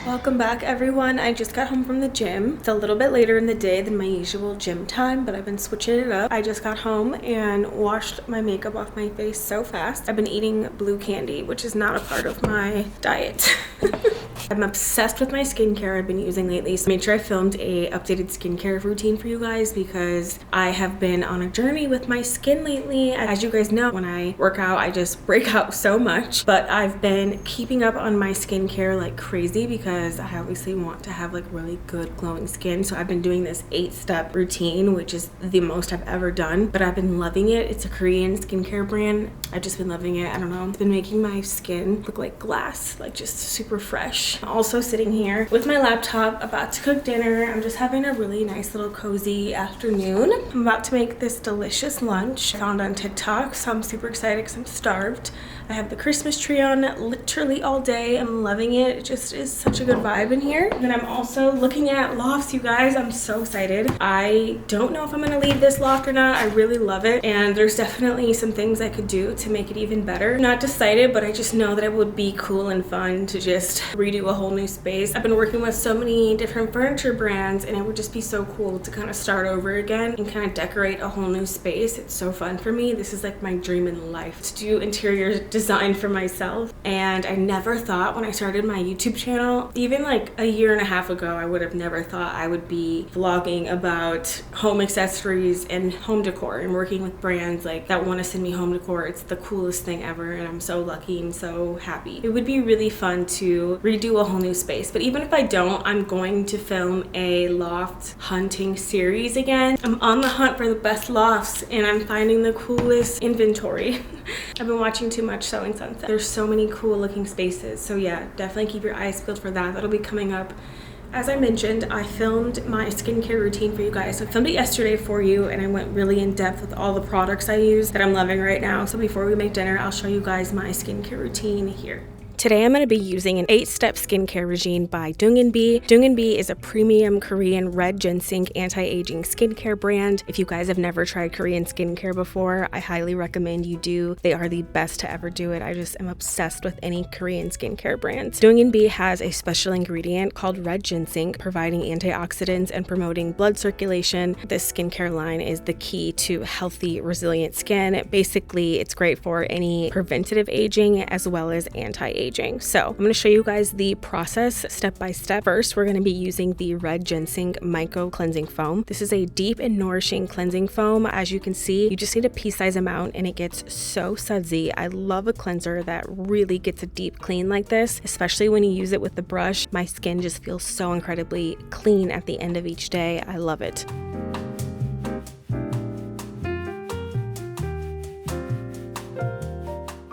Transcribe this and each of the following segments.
Welcome back, everyone. I just got home from the gym. It's a little bit later in the day than my usual gym time, but I've been switching it up. I just got home and washed my makeup off my face so fast. I've been eating blue candy, which is not a part of my diet. I'm obsessed with my skincare I've been using lately, so I made sure I filmed a updated skincare routine for you guys because I have been on a journey with my skin lately. As you guys know, when I work out, I just break out so much, but I've been keeping up on my skincare like crazy because I obviously want to have like really good glowing skin. So I've been doing this 8-step routine, which is the most I've ever done, but I've been loving it. It's a Korean skincare brand. I've just been loving it. I don't know. It's been making my skin look like glass, like just super fresh. I'm also sitting here with my laptop about to cook dinner. I'm just having a really nice little cozy afternoon. I'm about to make this delicious lunch I found on TikTok, so I'm super excited because I'm starved. I have the Christmas tree on literally all day. I'm loving it. It just is such a good vibe in here. And then I'm also looking at lofts, you guys. I'm so excited. I don't know if I'm gonna leave this loft or not. I really love it. And there's definitely some things I could do to make it even better. Not decided, but I just know that it would be cool and fun to just redo a whole new space. I've been working with so many different furniture brands and it would just be so cool to kind of start over again and kind of decorate a whole new space. It's so fun for me. This is like my dream in life, to do interior design for myself. And I never thought when I started my YouTube channel, even like a year and a half ago, I would have never thought I would be vlogging about home accessories and home decor and working with brands like that want to send me home decor. It's the coolest thing ever and I'm so lucky and so happy. It would be really fun to redo a whole new space, but even if I don't, I'm going to film a loft hunting series again. I'm on the hunt for the best lofts and I'm finding the coolest inventory. I've been watching too much Selling Sunset. There's so many cool looking spaces, so yeah, definitely keep your eyes peeled for that. That'll be coming up. As I mentioned, I filmed my skincare routine for you guys. I filmed it yesterday for you and I went really in depth with all the products I use that I'm loving right now. So before we make dinner, I'll show you guys my skincare routine here. Today I'm going to be using an 8-step skincare regime by Doonginbi. Doonginbi is a premium Korean red ginseng anti-aging skincare brand. If you guys have never tried Korean skincare before, I highly recommend you do. They are the best to ever do it. I just am obsessed with any Korean skincare brands. Doonginbi has a special ingredient called red ginseng, providing antioxidants and promoting blood circulation. This skincare line is the key to healthy, resilient skin. Basically, it's great for any preventative aging as well as anti-aging. So I'm going to show you guys the process step by step. First, we're going to be using the red ginseng micro cleansing foam. This is a deep and nourishing cleansing foam. As you can see, you just need a pea-sized amount and it gets so sudsy. I love a cleanser that really gets a deep clean like this, especially when you use it with the brush. My skin just feels so incredibly clean at the end of each day. I love it.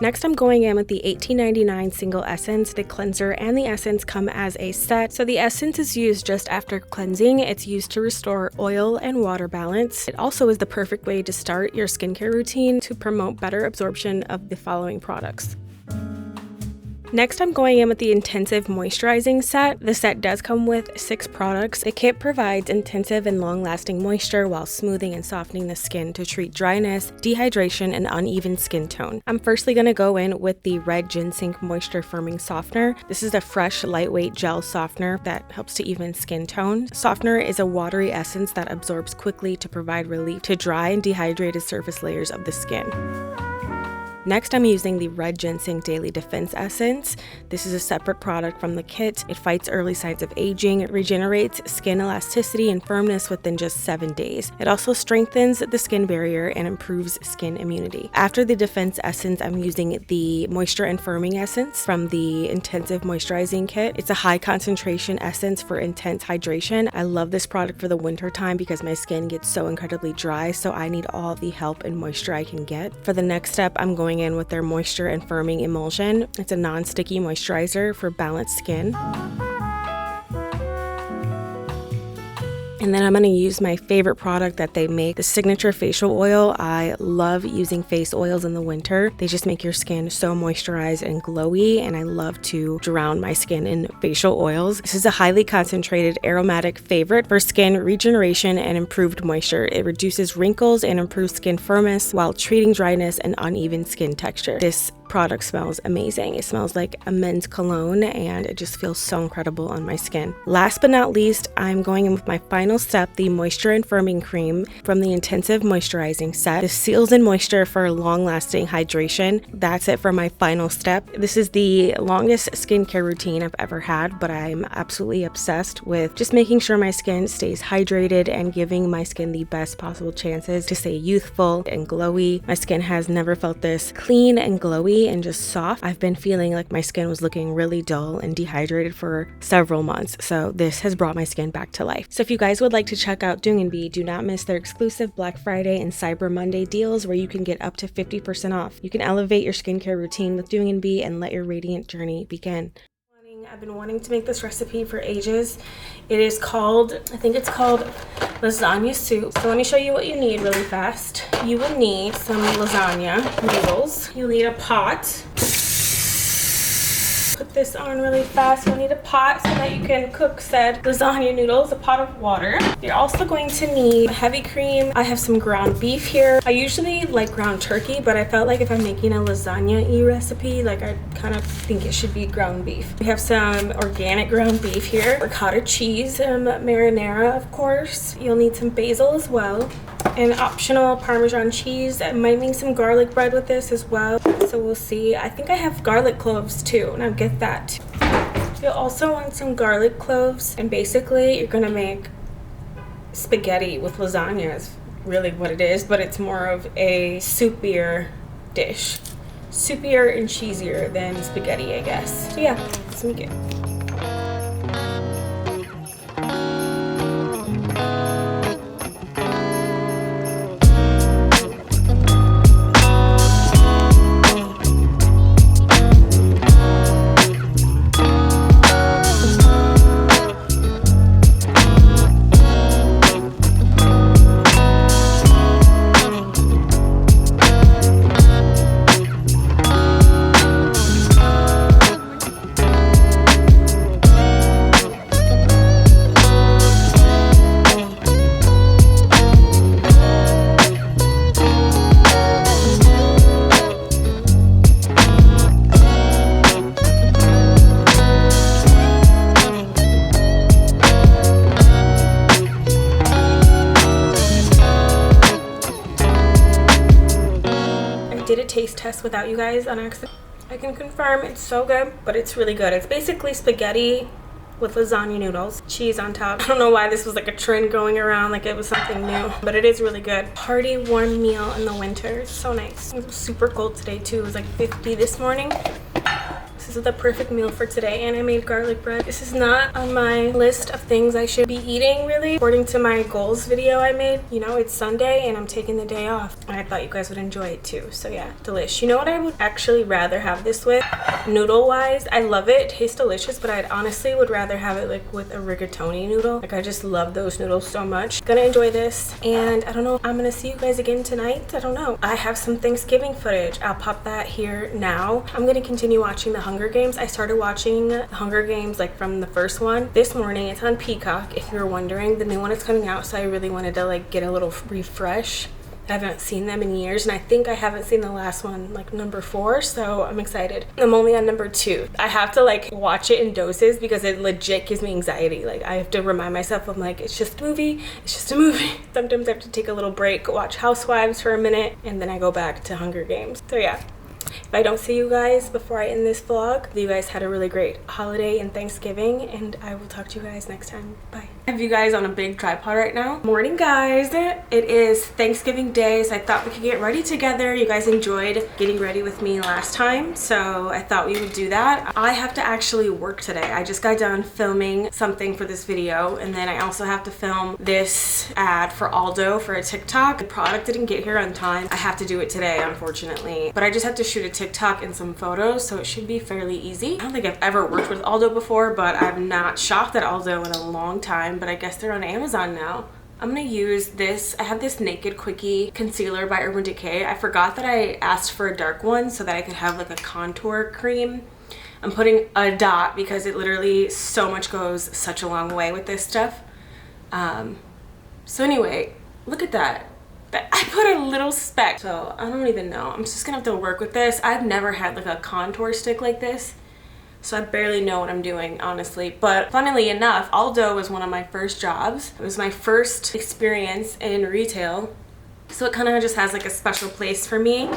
Next, I'm going in with the $18.99 single essence. The cleanser and the essence come as a set. So the essence is used just after cleansing. It's used to restore oil and water balance. It also is the perfect way to start your skincare routine to promote better absorption of the following products. Next, I'm going in with the intensive moisturizing set. The set does come with 6 products. The kit provides intensive and long-lasting moisture while smoothing and softening the skin to treat dryness, dehydration, and uneven skin tone. I'm firstly going to go in with the red ginseng moisture firming softener. This is a fresh, lightweight gel softener that helps to even skin tone. Softener is a watery essence that absorbs quickly to provide relief to dry and dehydrated surface layers of the skin. Next, I'm using the Red Ginseng Daily Defense Essence. This is a separate product from the kit. It fights early signs of aging, it regenerates skin elasticity and firmness within just 7 days. It also strengthens the skin barrier and improves skin immunity. After the Defense Essence, I'm using the Moisture and Firming Essence from the Intensive Moisturizing Kit. It's a high concentration essence for intense hydration. I love this product for the winter time because my skin gets so incredibly dry, so I need all the help and moisture I can get. For the next step, I'm going in with their Moisture and Firming Emulsion. It's a non-sticky moisturizer for balanced skin. And then I'm going to use my favorite product that they make, the Signature Facial Oil. I love using face oils in the winter. They just make your skin so moisturized and glowy, and I love to drown my skin in facial oils. This is a highly concentrated aromatic favorite for skin regeneration and improved moisture. It reduces wrinkles and improves skin firmness while treating dryness and uneven skin texture. This product smells amazing. It smells like a men's cologne and it just feels so incredible on my skin. Last but not least, I'm going in with my final step, the Moisture and Firming Cream from the Intensive Moisturizing Set. This seals in moisture for long-lasting hydration. That's it for my final step. This is the longest skincare routine I've ever had, but I'm absolutely obsessed with just making sure my skin stays hydrated and giving my skin the best possible chances to stay youthful and glowy. My skin has never felt this clean and glowy and just soft. I've been feeling like my skin was looking really dull and dehydrated for several months, so this has brought my skin back to life. So if you guys would like to check out Doing & Be, do not miss their exclusive Black Friday and Cyber Monday deals where you can get up to 50% off. You can elevate your skincare routine with Doing & Be and let your radiant journey begin. I've been wanting to make this recipe for ages. It is called, I think it's called lasagna soup. So let me show you what you need really fast. You will need some lasagna noodles. You'll need a pot. Put this on really fast. You'll need a pot so that you can cook said lasagna noodles, a pot of water. You're also going to need heavy cream. I have some ground beef here. I usually like ground turkey, but I felt like if I'm making a lasagna-y recipe, like I kind of think it should be ground beef. We have some organic ground beef here, ricotta cheese, marinara, of course. You'll need some basil as well, and optional Parmesan cheese. I might make some garlic bread with this as well, so we'll see. I think I have garlic cloves too, and I'll get that. You'll also want some garlic cloves, and basically you're gonna make spaghetti with lasagna is really what it is, but it's more of a soupier dish. Soupier and cheesier than spaghetti, I guess. So yeah, let's make it. Taste test without you guys on accident. I can confirm it's so good, but it's really good. It's basically spaghetti with lasagna noodles, cheese on top. I don't know why this was like a trend going around, like it was something new, but it is really good. Hearty warm meal in the winter. It's so nice. It was super cold today too. It was like 50 this morning. This is the perfect meal for today, and I made garlic bread. This is not on my list of things I should be eating, really. According to my goals video I made, you know, it's Sunday and I'm taking the day off, and I thought you guys would enjoy it too. So yeah, delish. You know what I would actually rather have this with? Noodle wise, I love it. It tastes delicious, but I'd honestly would rather have it like with a rigatoni noodle. Like I just love those noodles so much. Gonna enjoy this, and I don't know, I'm gonna see you guys again tonight. I don't know. I have some Thanksgiving footage. I'll pop that here now. I'm gonna continue watching the Hunger Games. I started watching the Hunger Games like from the first one this morning. It's on Peacock, if you're wondering. The new one is coming out, so I really wanted to like get a little refresh. I haven't seen them in years, and I think I haven't seen the last one, like number 4, so I'm excited. I'm only on number 2. I have to like watch it in doses because it legit gives me anxiety. Like I have to remind myself, I'm like, it's just a movie, it's just a movie. Sometimes I have to take a little break, watch Housewives for a minute, and then I go back to Hunger Games. So yeah. If I don't see you guys before I end this vlog, you guys had a really great holiday and Thanksgiving, and I will talk to you guys next time. Bye. I have you guys on a big tripod right now. Morning, guys. It is Thanksgiving Day, so I thought we could get ready together. You guys enjoyed getting ready with me last time, so I thought we would do that. I have to actually work today. I just got done filming something for this video, and then I also have to film this ad for Aldo for a TikTok. The product didn't get here on time. I have to do it today, unfortunately, but I just have to shoot shoot a TikTok and some photos, so it should be fairly easy. I don't think I've ever worked with Aldo before, but I've not shopped at Aldo in a long time, but I guess they're on Amazon now. I'm gonna use this. I have this Naked Quickie concealer by Urban Decay. I forgot that I asked for a dark one so that I could have like a contour cream. I'm putting a dot because it literally so much goes such a long way with this stuff. So anyway, look at that. I put a little speck, so I don't even know. I'm just gonna have to work with this. I've never had like a contour stick like this, so I barely know what I'm doing, honestly. But funnily enough, Aldo was one of my first jobs. It was my first experience in retail, so it kind of just has like a special place for me.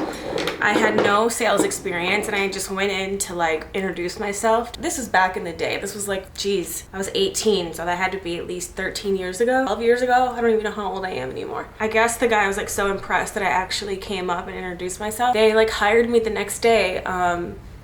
I had no sales experience and I just went in to like introduce myself. This was back in the day. This was like, geez, I was 18, so that had to be at least 13 years ago, 12 years ago. I don't even know how old I am anymore. I guess the guy was like so impressed that I actually came up and introduced myself. They like hired me the next day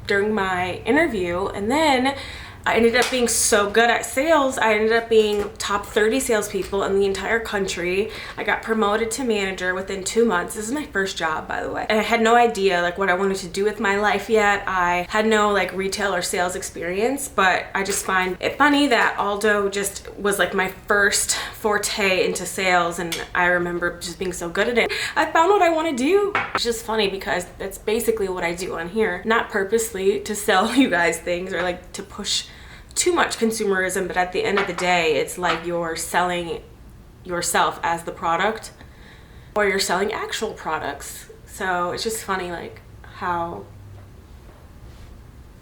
during my interview, and then I ended up being so good at sales. I ended up being top 30 salespeople in the entire country. I got promoted to manager within 2 months. This is my first job, by the way. And I had no idea like what I wanted to do with my life yet. I had no like retail or sales experience, but I just find it funny that Aldo just was like my first forte into sales, and I remember just being so good at it. I found what I want to do. It's just funny because that's basically what I do on here. Not purposely to sell you guys things or like to push too much consumerism, but at the end of the day, it's like you're selling yourself as the product, or you're selling actual products. So it's just funny like how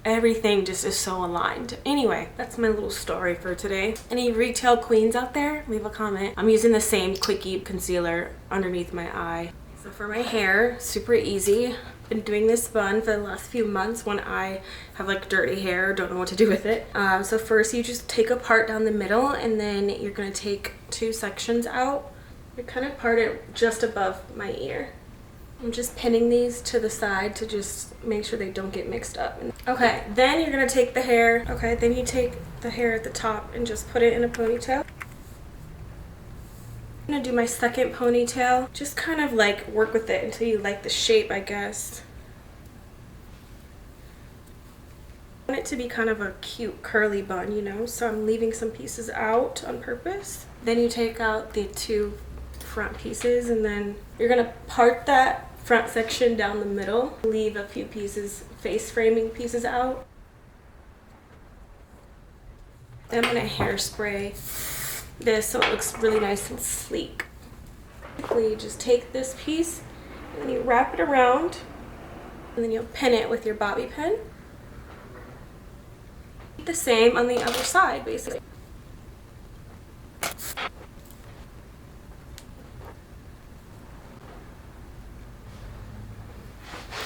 everything just is so aligned. Anyway, that's my little story for today. Any retail queens out there, leave a comment. I'm using the same Quickie concealer underneath my eye. So for my hair, super easy. Been doing this bun for the last few months when I have like dirty hair, don't know what to do with it. So first you just take a part down the middle, and then you're gonna take 2 sections out. You kind of part it just above my ear. I'm just pinning these to the side to just make sure they don't get mixed up. Okay, then you're gonna take the hair. Okay, then you take the hair at the top and just put it in a ponytail. I'm gonna do my second ponytail. Just kind of like work with it until you like the shape, I guess. I want it to be kind of a cute curly bun, you know, so I'm leaving some pieces out on purpose. Then you take out the 2 front pieces, and then you're gonna part that front section down the middle, leave a few pieces, face framing pieces out. Then I'm gonna hairspray this so it looks really nice and sleek. You just take this piece and then you wrap it around, and then you'll pin it with your bobby pin. The same on the other side, basically.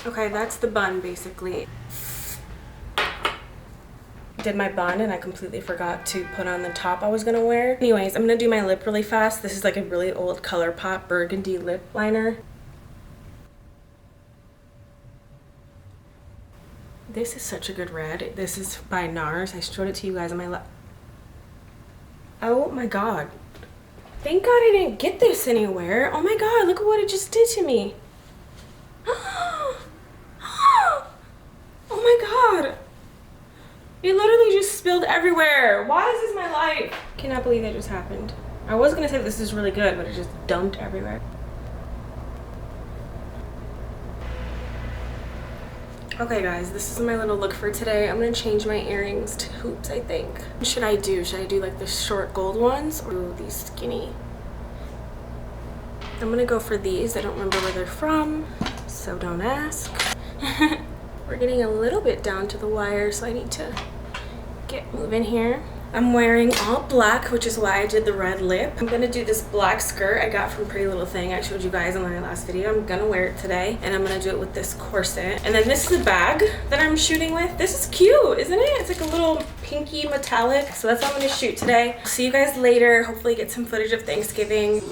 Okay, that's the bun basically. Did my bun and I completely forgot to put on the top I was gonna wear. Anyways, I'm gonna do my lip really fast. This is like a really old ColourPop burgundy lip liner. This is such a good red. This is by NARS. I showed it to you guys on my lap. Oh my god. Thank god I didn't get this anywhere. Oh my god, look at what it just did to me. Oh my god. It literally just spilled everywhere. Why is this my life? Cannot believe that just happened. I was gonna say this is really good, but it just dumped everywhere. Okay guys, this is my little look for today. I'm gonna change my earrings to hoops, I think. What should I do? Should I do like the short gold ones or these skinny? I'm gonna go for these. I don't remember where they're from, so don't ask. We're getting a little bit down to the wire, so I need to get moving here. I'm wearing all black, which is why I did the red lip. I'm gonna do this black skirt I got from Pretty Little Thing. I showed you guys in my last video. I'm gonna wear it today, and I'm gonna do it with this corset. And then this is the bag that I'm shooting with. This is cute, isn't it? It's like a little pinky metallic. So that's what I'm gonna shoot today. See you guys later. Hopefully get some footage of Thanksgiving.